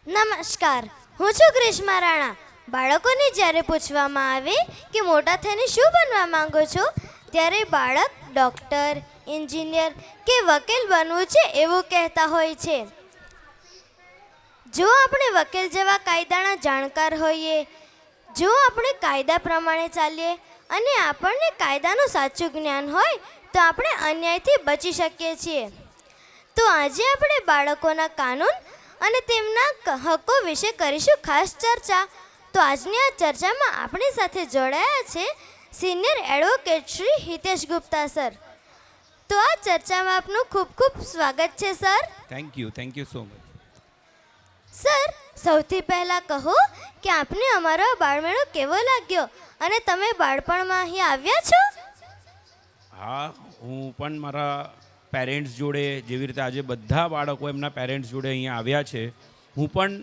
નમસ્કાર, હું છું ગ્રીષ્મા રાણા. બાળકોને જ્યારે પૂછવામાં આવે કે મોટા થઈને શું બનવા માંગો છો, ત્યારે બાળક ડૉક્ટર, એન્જિનિયર કે વકીલ બનવું છે એવું કહેતા હોય છે. જો આપણે વકીલ જેવા કાયદાના જાણકાર હોઈએ, જો આપણે કાયદા પ્રમાણે ચાલીએ અને આપણને કાયદાનું સાચું જ્ઞાન હોય તો આપણે અન્યાયથી બચી શકીએ છીએ. તો આજે આપણે બાળકોના કાનૂન અને તેમના હકો વિશે કરીશું ખાસ ચર્ચા. તો આજની આ ચર્ચામાં આપણી સાથે જોડાયા છે senior advocate Shri Hitesh Gupta sir. તો આ ચર્ચામાં આપનું ખૂબ ખૂબ સ્વાગત છે sir. Thank you so much. Sir, સૌથી પહેલાં કહો કે આપને અમારો આ બાળમેળો કેવો લાગ્યો અને તમે બાળપણમાં અહીં આવ્યા છો? હા, હું પણ મારા પેરેન્ટ્સ જોડે, જેવી રીતે આજે બધા બાળકો એમના પેરેન્ટ્સ જોડે અહીંયા આવ્યા છે, હું પણ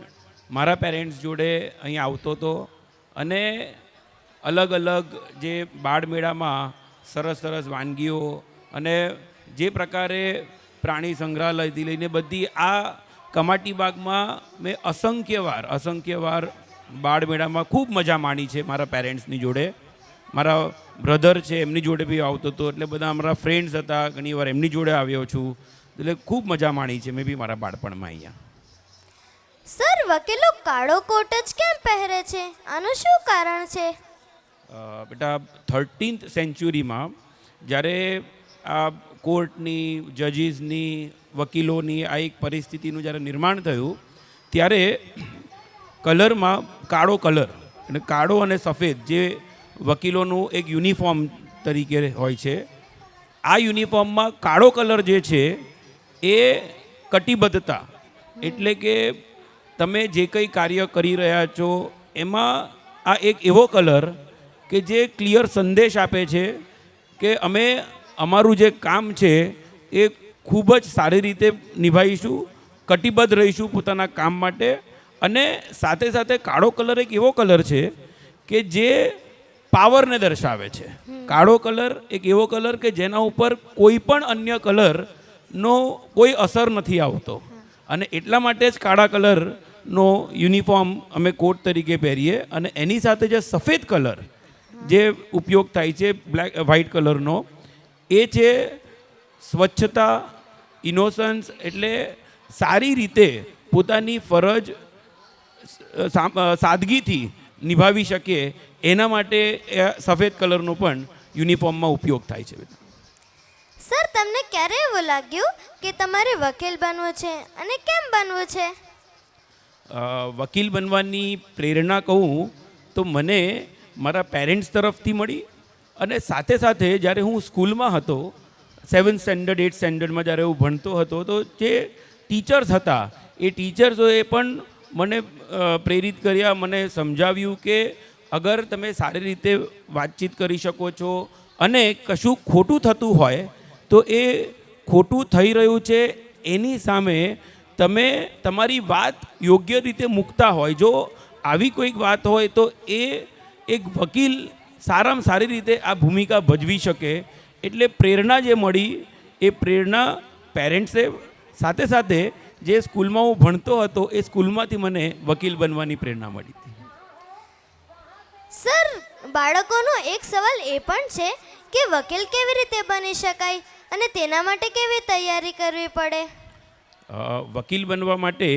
મારા પેરેન્ટ્સ જોડે અહીં આવતો હતો. અને અલગ અલગ જે બાળમેળામાં સરસ સરસ વાનગીઓ અને જે પ્રકારે પ્રાણી સંગ્રહાલયથી લઈને બધી આ કમાટી બાગમાં મેં અસંખ્ય વાર બાળમેળામાં ખૂબ મજા માણી છે મારા પેરેન્ટ્સની જોડે. મારા બ્રધર છે એમની જોડે બી આવતો હતો, એટલે બધા અમારા ફ્રેન્ડ્સ હતા, ઘણીવાર એમની જોડે આવ્યો છું, એટલે ખૂબ મજા માણી છે મેં બી મારા બાળપણમાં અહીંયા. સર, વકીલો કાળો કોટ જ કેમ પહેરે છે? આનું શું કારણ છે? બેટા, 13th સેન્ચુરીમાં જ્યારે આ કોર્ટની, જજીસની, વકીલોની આ એક પરિસ્થિતિનું જ્યારે નિર્માણ થયું, ત્યારે કલરમાં કાળો કલર, અને કાળો અને સફેદ જે વકીલોનું એક યુનિફોર્મ તરીકે હોય છે, આ યુનિફોર્મમાં કાળો કલર જે છે એ કટિબદ્ધતા, એટલે કે તમે જે કંઈ કાર્ય કરી રહ્યા છો એમાં આ એક એવો કલર કે જે ક્લિયર સંદેશ આપે છે કે અમે અમારું જે કામ છે એ ખૂબ જ સારી રીતે નિભાવીશું, કટિબદ્ધ રહીશું પોતાના કામ માટે. અને સાથે સાથે કાળો કલર એક એવો કલર છે કે જે પાવરને દર્શાવે છે. કાળો કલર એક એવો કલર કે જેના ઉપર કોઈ પણ અન્ય કલરનો કોઈ અસર નથી આવતો, અને એટલા માટે જ કાળા કલરનો યુનિફોર્મ અમે કોટ તરીકે પહેરીએ. અને એની સાથે જે સફેદ કલર જે ઉપયોગ થાય છે વ્હાઇટ કલરનો, એ છે સ્વચ્છતા, ઇનોસન્સ, એટલે સારી રીતે પોતાની ફરજ સાદગીથી નિભાવી શકે એના માટે સફેદ કલરનો પણ યુનિફોર્મમાં ઉપયોગ થાય છે. સર, તમને ક્યારે એવું લાગ્યું કે તમારે વકીલ બનવું છે અને કેમ બનવું છે? વકીલ બનવાની પ્રેરણા કહું તો મને મારા પેરેન્ટ્સ તરફથી મળી, અને સાથે સાથે જ્યારે હું સ્કૂલમાં હતો, 7th સ્ટેન્ડર્ડ 8th સ્ટેન્ડર્ડમાં જ્યારે હું ભણતો હતો, તો જે ટીચર્સ હતા એ ટીચર્સોએ પણ મને પ્રેરિત કર્યા, મને સમજાવ્યું કે અગર તમે સારી રીતે વાતચીત કરી શકો છો અને કશું ખોટું થતું હોય તો એ ખોટું થઈ રહ્યું છે એની સામે તમે તમારી વાત યોગ્ય રીતે મૂકતા હોય, જો આવી કોઈક વાત હોય તો એ એક વકીલ સારામાં સારી રીતે આ ભૂમિકા ભજવી શકે. એટલે પ્રેરણા જે મળી એ પ્રેરણા પેરેન્ટ્સે, સાથે સાથે જે સ્કૂલમાં હું ભણતો હતો એ સ્કૂલમાંથી મને વકીલ બનવાની પ્રેરણા મળી હતી. સર, બાળકોનો એક સવાલ એ પણ છે કે વકીલ કેવી રીતે બની શકાય અને તેના માટે કેવી તૈયારી કરવી પડે? વકીલ બનવા માટે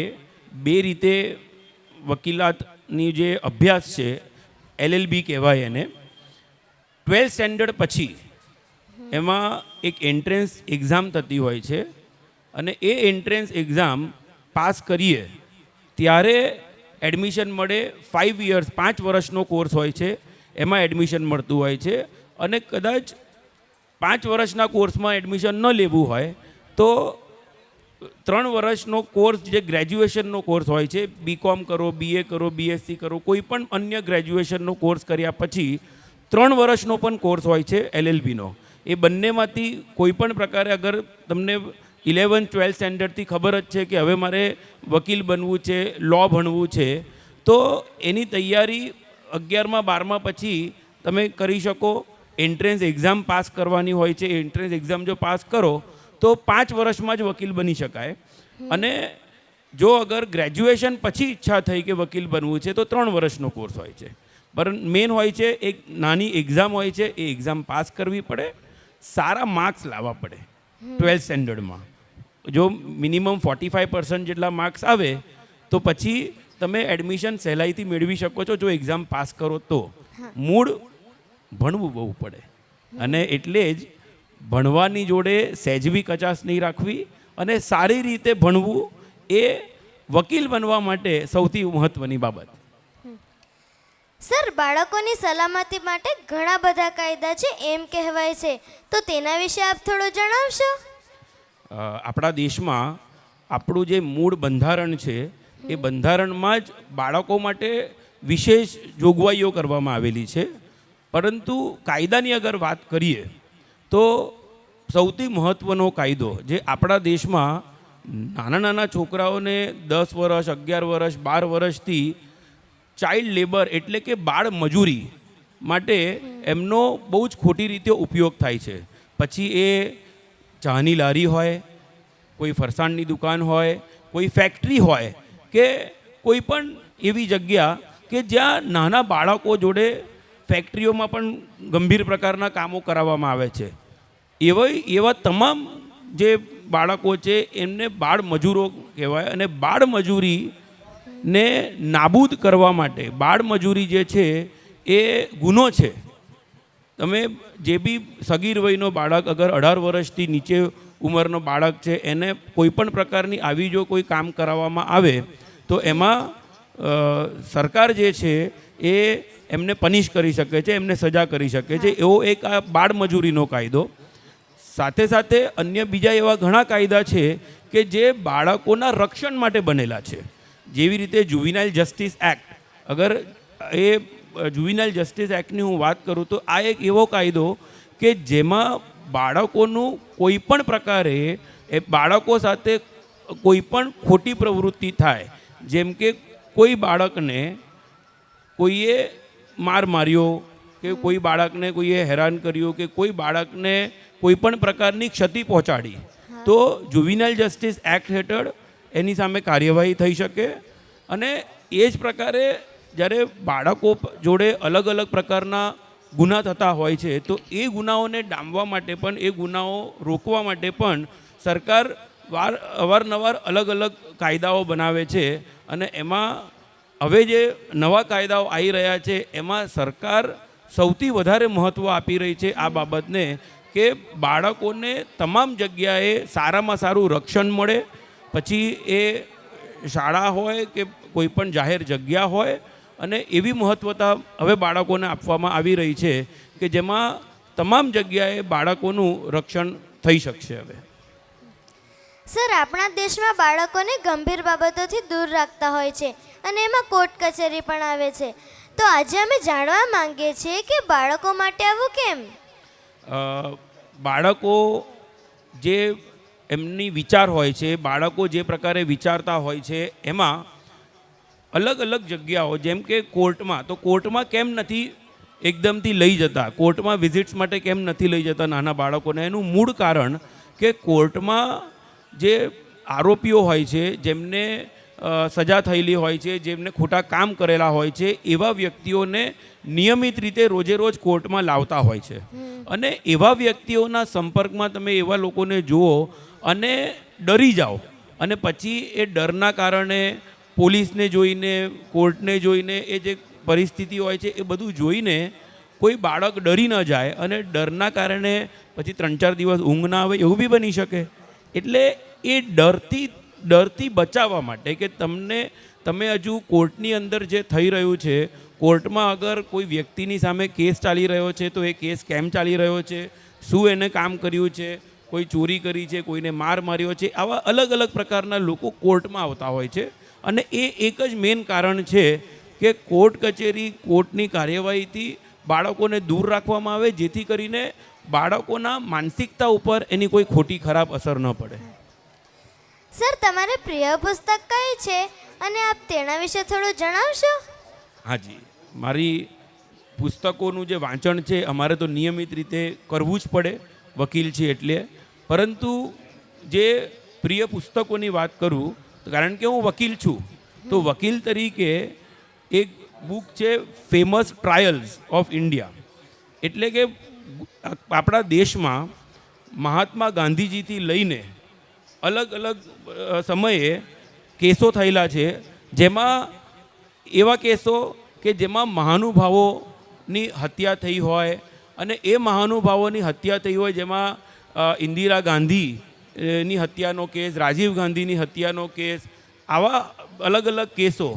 બે રીતે વકીલાતની જે અભ્યાસ છે, LLB કહેવાય એને, 12th સ્ટેન્ડર્ડ પછી એમાં એક એન્ટ્રન્સ એક્ઝામ થતી હોય છે, અને એ એન્ટ્રન્સ એક્ઝામ પાસ કરીએ ત્યારે એડમિશન મળે. 5 years 5 વર્ષનો કોર્સ હોય છે, એમાં એડમિશન મળતું હોય છે. અને કદાચ 5 વર્ષના કોર્સમાં એડમિશન ન લેવું હોય તો 3 વર્ષનો કોર્સ, જે ગ્રેજ્યુએશનનો કોર્સ હોય છે, BCom કરો, BA કરો, BSc કરો, કોઈ પણ અન્ય ગ્રેજ્યુએશનનો કોર્સ કર્યા પછી 3 વર્ષનો પણ કોર્સ હોય છે LLBનો. એ બંનેમાંથી કોઈ પણ પ્રકારે અગર તમને 11th 12th સ્ટેન્ડર્ડથી ખબર જ છે કે હવે મારે વકીલ બનવું છે, લો ભણવું છે, તો એની તૈયારી 11મા 12મા પછી તમે કરી શકો. એન્ટ્રન્સ એક્ઝામ પાસ કરવાની હોય છે. એન્ટ્રન્સ એક્ઝામ જો પાસ કરો તો 5 વર્ષમાં જ વકીલ બની શકાય. અને જો અગર ગ્રેજ્યુએશન પછી ઈચ્છા થઈ કે વકીલ બનવું છે તો 3 વર્ષનો કોર્સ હોય છે, પણ મેન હોય છે એક નાની એક્ઝામ હોય છે, એ એક્ઝામ પાસ કરવી પડે, સારા માર્ક્સ લાવવા પડે 12th સ્ટેન્ડર્ડમાં. જો મિનિમમ 45% જેટલા માર્ક્સ આવે તો પછી તમે એડમિશન સહેલાઈથી મેળવી શકો છો, જો એક્ઝામ પાસ કરો તો. મૂળ ભણવું બહુ પડે, અને એટલે જ ભણવાની જોડે સહેજ બી કચાશ નહીં રાખવી, અને સારી રીતે ભણવું એ વકીલ બનવા માટે સૌથી મહત્ત્વની બાબત. સર, બાળકોની સલામતી માટે ઘણા બધા કાયદા છે એમ કહેવાય છે, તો તેના વિશે આપ થોડું જણાવશો? આપણા દેશમાં આપણું જે મૂળ બંધારણ છે એ બંધારણમાં જ બાળકો માટે વિશેષ જોગવાઈઓ કરવામાં આવેલી છે, પરંતુ કાયદાની અગર વાત કરીએ તો સૌથી મહત્ત્વનો કાયદો જે આપણા દેશમાં નાના નાના છોકરાઓને 10 વર્ષ, 11 વર્ષ, 12 વર્ષથી ચાઇલ્ડ લેબર એટલે કે બાળ મજૂરી માટે એમનો બહુ જ ખોટી રીતે ઉપયોગ થાય છે. પછી એ ચાની લારી હોય, કોઈ ફરસાણની દુકાન હોય, કોઈ ફેક્ટરી હોય, કે કોઈ પણ એવી જગ્યા કે જ્યાં નાના બાળકો જોડે ફેક્ટરીઓમાં પણ ગંભીર પ્રકારના કામો કરાવવામાં આવે છે. એવા તમામ જે બાળકો છે એમને બાળ મજૂરો કહેવાય, અને બાળ મજૂરીને નાબૂદ કરવા માટે બાળ મજૂરી જે છે એ ગુનો છે. તમે જે બી સગીર વયનો બાળક, અગર 18 વર્ષથી નીચે ઉંમરનો બાળક છે, એને કોઈ પણ પ્રકારની આવી જો કોઈ કામ કરાવવામાં આવે તો એમાં સરકાર જે છે એ એમને પનિશ કરી શકે છે, એમને સજા કરી શકે છે. એવો એક આ બાળ મજૂરીનો કાયદો. સાથે સાથે અન્ય બીજા એવા ઘણા કાયદા છે કે જે બાળકોના રક્ષણ માટે બનેલા છે. જેવી રીતે જુવિનાઇલ જસ્ટિસ એક્ટ, અગર એ જુવિનાઇલ જસ્ટિસ એક્ટની હું વાત કરું તો આ એક એવો કાયદો કે જેમાં બાળકોનું કોઈ પણ પ્રકારે એ બાળકો સાથે કોઈ પણ ખોટી પ્રવૃત્તિ થાય, જેમ કે કોઈ બાળકને કોઈએ માર્યો, કે કોઈ બાળકને કોઈએ હેરાન કર્યું, કે કોઈ બાળકને કોઈ પણ પ્રકારની ક્ષતિ પહોંચાડી, તો જુવિનાઇલ જસ્ટિસ એક્ટ હેઠળ એની સામે કાર્યવાહી થઈ શકે. અને એ જ પ્રકારે જ્યારે બાળકો જોડે અલગ અલગ પ્રકારના ગુના થતા હોય છે તો એ ગુનાઓને ડામવા માટે પણ, એ ગુનાઓ રોકવા માટે પણ સરકાર અવારનવાર અલગ અલગ કાયદાઓ બનાવે છે. અને એમાં હવે જે નવા કાયદાઓ આવી રહ્યા છે એમાં સરકાર સૌથી વધારે મહત્ત્વ આપી રહી છે આ બાબતને કે બાળકોને તમામ જગ્યાએ સારામાં સારું રક્ષણ મળે. પછી એ શાળા હોય કે કોઈ પણ જાહેર જગ્યા હોય, અને એવી મહત્ત્વતા હવે બાળકોને આપવામાં આવી રહી છે કે જેમાં તમામ જગ્યાએ બાળકોનું રક્ષણ થઈ શકશે. હવે સર, આપણા દેશમાં બાળકોને ગંભીર બાબતોથી દૂર રાખતા હોય છે, અને એમાં કોર્ટ કચેરી પણ આવે છે. તો આજે અમે જાણવા માંગીએ છીએ કે બાળકો માટે આવું કેમ? બાળકો જે એમની વિચાર હોય છે, બાળકો જે પ્રકારે વિચારતા હોય છે, એમાં અલગ અલગ જગ્યાઓ, જેમ કે કોર્ટમાં, તો કોર્ટમાં કેમ નથી એકદમથી લઈ જતા, કોર્ટમાં વિઝિટ્સ માટે કેમ નથી લઈ જતા નાના બાળકોને? એનું મૂળ કારણ કે કોર્ટમાં જે આરોપીઓ હોય છે, જેમને સજા થયેલી હોય છે, જેમને ખોટા કામ કરેલા હોય છે, એવા વ્યક્તિઓને નિયમિત રીતે રોજે રોજ કોર્ટમાં લાવતા હોય છે. અને એવા વ્યક્તિઓના સંપર્કમાં તમે એવા લોકોને જુઓ અને ડરી જાઓ, અને પછી એ ડરના કારણે પોલીસને જોઈને, કોર્ટને જોઈને, એ જે પરિસ્થિતિ હોય છે એ બધું જોઈને કોઈ બાળક ડરી ન જાય, અને ડરના કારણે પછી 3-4 દિવસ ઊંઘ ના આવે, એવું બી બની શકે. એટલે એ ડરથી બચાવવા માટે કે તમે હજુ કોર્ટની અંદર જે થઈ રહ્યું છે, કોર્ટમાં અગર કોઈ વ્યક્તિની સામે કેસ ચાલી રહ્યો છે તો એ કેસ કેમ ચાલી રહ્યો છે, શું એને કામ કર્યું છે, કોઈ ચોરી કરી છે, કોઈને માર્યો છે, આવા અલગ અલગ પ્રકારના લોકો કોર્ટમાં આવતા હોય છે. અને એ એક જ મેઇન કારણ છે કે કોર્ટ કચેરી, કોર્ટની કાર્યવાહીથી બાળકોને દૂર રાખવામાં આવે, જેથી કરીને બાળકોના માનસિકતા ઉપર એની કોઈ ખોટી ખરાબ અસર ન પડે. સર, તમારે પ્રિય પુસ્તક કઈ છે અને આપ તેના વિશે થોડું જણાવશો? હાજી, મારી પુસ્તકોનું જે વાંચન છે અમારે તો નિયમિત રીતે કરવું જ પડે, વકીલ છે એટલે. પરંતુ જે પ્રિય પુસ્તકોની વાત કરું કારણ કે હું વકીલ છું, તો વકીલ તરીકે એક બુક છે ફેમસ ટ્રાયલ્સ ઓફ ઇન્ડિયા, એટલે કે આપણા દેશમાં મહાત્મા ગાંધીજીથી લઈને અલગ અલગ સમયે કેસો થયેલા છે, જેમાં એવા કેસો કે જેમાં મહાનુભાવોની હત્યા થઈ હોય, અને એ મહાનુભાવોની હત્યા થઈ હોય જેમાં ઇન્દિરા ગાંધીની હત્યાનો કેસ, રાજીવ ગાંધીની હત્યાનો કેસ, આવા અલગ અલગ કેસો,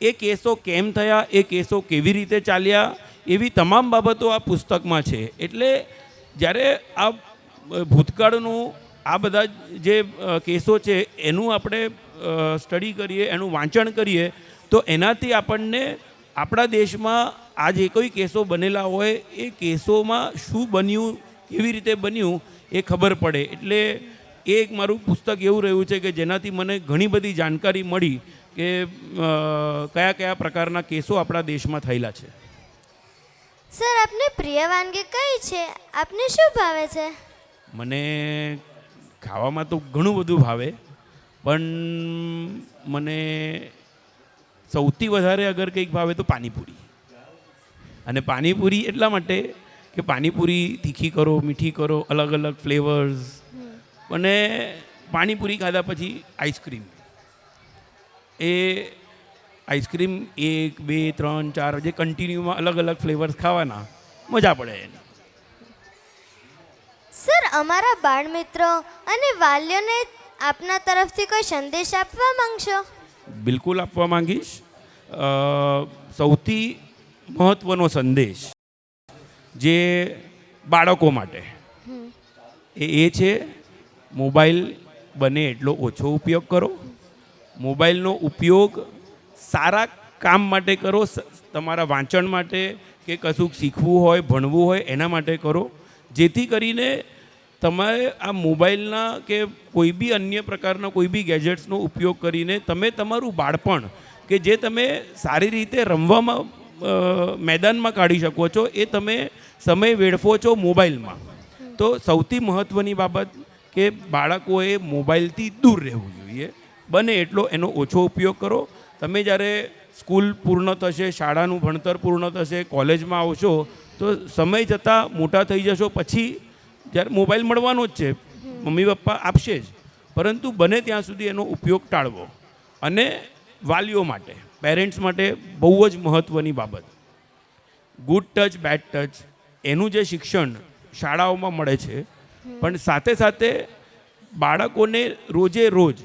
એ કેસો કેમ થયા, એ કેસો કેવી રીતે ચાલ્યા, એવી તમામ બાબતો આ પુસ્તકમાં છે. એટલે જ્યારે આ ભૂતકાળનું આ બધા જે કેસો છે એનું આપણે સ્ટડી કરીએ, એનું વાંચન કરીએ, તો એનાથી આપણને આપણા દેશમાં આ જે કોઈ કેસો બનેલા હોય એ કેસોમાં શું બન્યું, કેવી રીતે બન્યું, એ ખબર પડે. એટલે એ એક મારું પુસ્તક એવું રહ્યું છે કે જેનાથી મને ઘણી બધી જાણકારી મળી કે કયા કયા પ્રકારના કેસો આપણા દેશમાં થયેલા છે. સર, આપની પ્રિય વાનગી કઈ છે? આપને શું ભાવે છે? મને ખાવામાં તો ઘણું બધું ભાવે, પણ મને સૌથી વધારે અગર કંઈક ભાવે તો પાણીપુરી. અને પાણીપુરી એટલા માટે કે પાણીપુરી તીખી કરો, મીઠી કરો, અલગ અલગ ફ્લેવર્સ, અને પાણીપુરી ખાધા પછી આઈસ્ક્રીમ, એ આઈસ્ક્રીમ 1, 2, 3, 4 જે કન્ટિન્યુમાં અલગ અલગ ફ્લેવર્સ ખાવાના, મજા પડે એને. સર, અમારા બાળ મિત્રો અને વાલીઓને આપના તરફથી કોઈ સંદેશ આપવા માંગશો? બિલકુલ આપવા માંગીશ. સૌથી મહત્ત્વનો સંદેશ જે બાળકો માટે એ છે મોબાઈલ બને એટલો ઓછો ઉપયોગ કરો. મોબાઈલનો ઉપયોગ સારા કામ માટે કરો, તમારા વાંચન માટે કે કશુંક શીખવું હોય, ભણવું હોય એના માટે કરો, જેથી કરીને તમારે આ મોબાઈલના કે કોઈ બી અન્ય પ્રકારના કોઈ બી ગેજેટ્સનો ઉપયોગ કરીને તમે તમારું બાળપણ કે જે તમે સારી રીતે રમવામાં મેદાનમાં કાઢી શકો છો, એ તમે સમય વેડફો છો મોબાઈલમાં. તો સૌથી મહત્ત્વની બાબત કે બાળકોએ મોબાઈલથી દૂર રહેવું જોઈએ, બને એટલો એનો ઓછો ઉપયોગ કરો. તમે જ્યારે સ્કૂલ પૂર્ણ થશે, શાળાનું ભણતર પૂર્ણ થશે, કોલેજમાં આવશો, તો સમય જતાં મોટા થઈ જશો, પછી જ્યારે મોબાઈલ મળવાનો જ છે, મમ્મી પપ્પા આપશે જ, પરંતુ બને ત્યાં સુધી એનો ઉપયોગ ટાળવો. અને વાલીઓ માટે, પેરેન્ટ્સ માટે બહુ જ મહત્ત્વની બાબત, ગુડ ટચ બેડ ટચ, એનું જે શિક્ષણ શાળાઓમાં મળે છે, પણ સાથે સાથે બાળકોને રોજે રોજ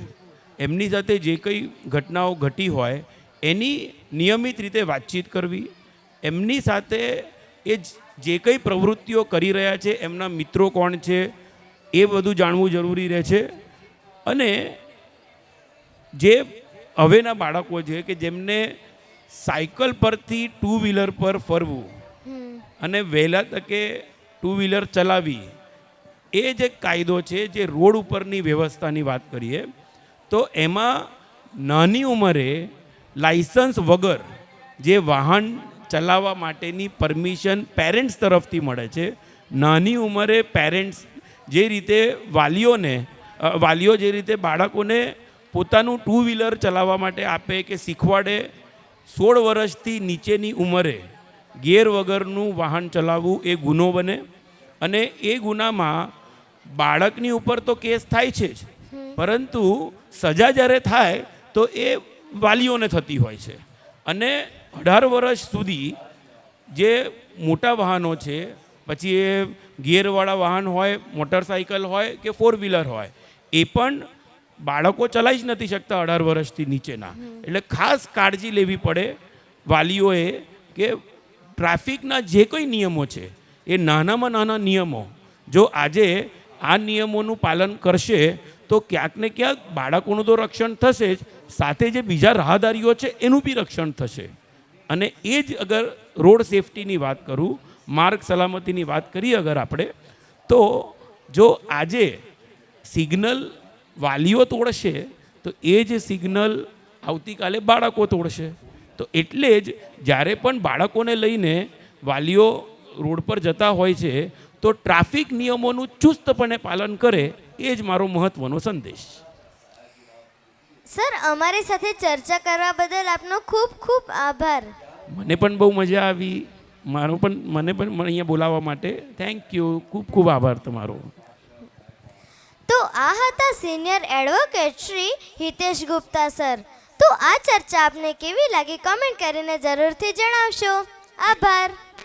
એમની સાથે જે કંઈ ઘટનાઓ ઘટી હોય એની નિયમિત રીતે વાતચીત કરવી, એમની સાથે એ જે કંઈ પ્રવૃત્તિઓ કરી રહ્યા છે, એમના મિત્રો કોણ છે, એ બધું જાણવું જરૂરી રહે છે. અને જે હવેના બાળકો છે કે જેમને સાયકલ પરથી 2 વ્હીલર પર ફરવું અને વહેલા તકે 2 વ્હીલર ચલાવી, એ જે કાયદો છે, જે રોડ ઉપરની વ્યવસ્થાની વાત કરીએ તો એમાં નાની ઉંમરે લાઇસન્સ વગર જે વાહન ચલાવવા માટેની પરમિશન પેરેન્ટ્સ તરફથી મળે છે. નાની ઉંમરે પેરેન્ટ્સ જે રીતે વાલીઓ જે રીતે બાળકોને પોતાનું 2 વ્હીલર ચલાવવા માટે આપે કે શીખવાડે, 16 વર્ષથી નીચેની ઉંમરે ગેર વગરનું વાહન ચલાવવું એ ગુનો બને, અને એ ગુનામાં બાળકની ઉપર તો કેસ થાય છે જ, પરંતુ સજા જ્યારે થાય તો એ વાલીઓને થતી હોય છે. અને 18 વર્ષ સુધી જે મોટા વાહનો છે, પછી એ ગિયરવાળા વાહન હોય, મોટરસાઇકલ હોય કે 4 વ્હીલર હોય, એ પણ બાળકો ચલાવી જ નથી શકતા 18 વર્ષથી નીચેના. એટલે ખાસ કાળજી લેવી પડે વાલીઓએ કે ટ્રાફિકના જે કોઈ નિયમો છે, એ નાનામાં નાના નિયમો જો આજે આ નિયમોનું પાલન કરશે તો ક્યાંક ને ક્યાંક બાળકોનું તો રક્ષણ થશે જ, સાથે જે બીજા રાહદારીઓ છે એનું બી રક્ષણ થશે. અને એ જ અગર રોડ સેફટીની વાત કરું, માર્ગ સલામતીની વાત કરીએ અગર આપણે, તો જો આજે સિગ્નલ વાલીઓ તોડશે તો એ જ સિગ્નલ આવતીકાલે બાળકો તોડશે. તો એટલે જ જ્યારે પણ બાળકોને લઈને વાલીઓ રોડ પર જતા હોય છે તો ટ્રાફિક નિયમોનું ચુસ્તપણે પાલન કરે, એ જ મારો મહત્ત્વનો સંદેશ. સર અમારી સાથે ચર્ચા કરવા બદલ આપનો ખૂબ ખૂબ આભાર. મને પણ બહુ મજા આવી. મને પણ અહીંયા બોલાવવા માટે થેન્ક યુ. ખૂબ ખૂબ આભાર તમારો. તો આ હતા senior advocate Shri Hitesh Gupta sir. તો આ ચર્ચા આપને કેવી લાગી કમેન્ટ કરીને જરૂરથી જણાવશો. આભાર.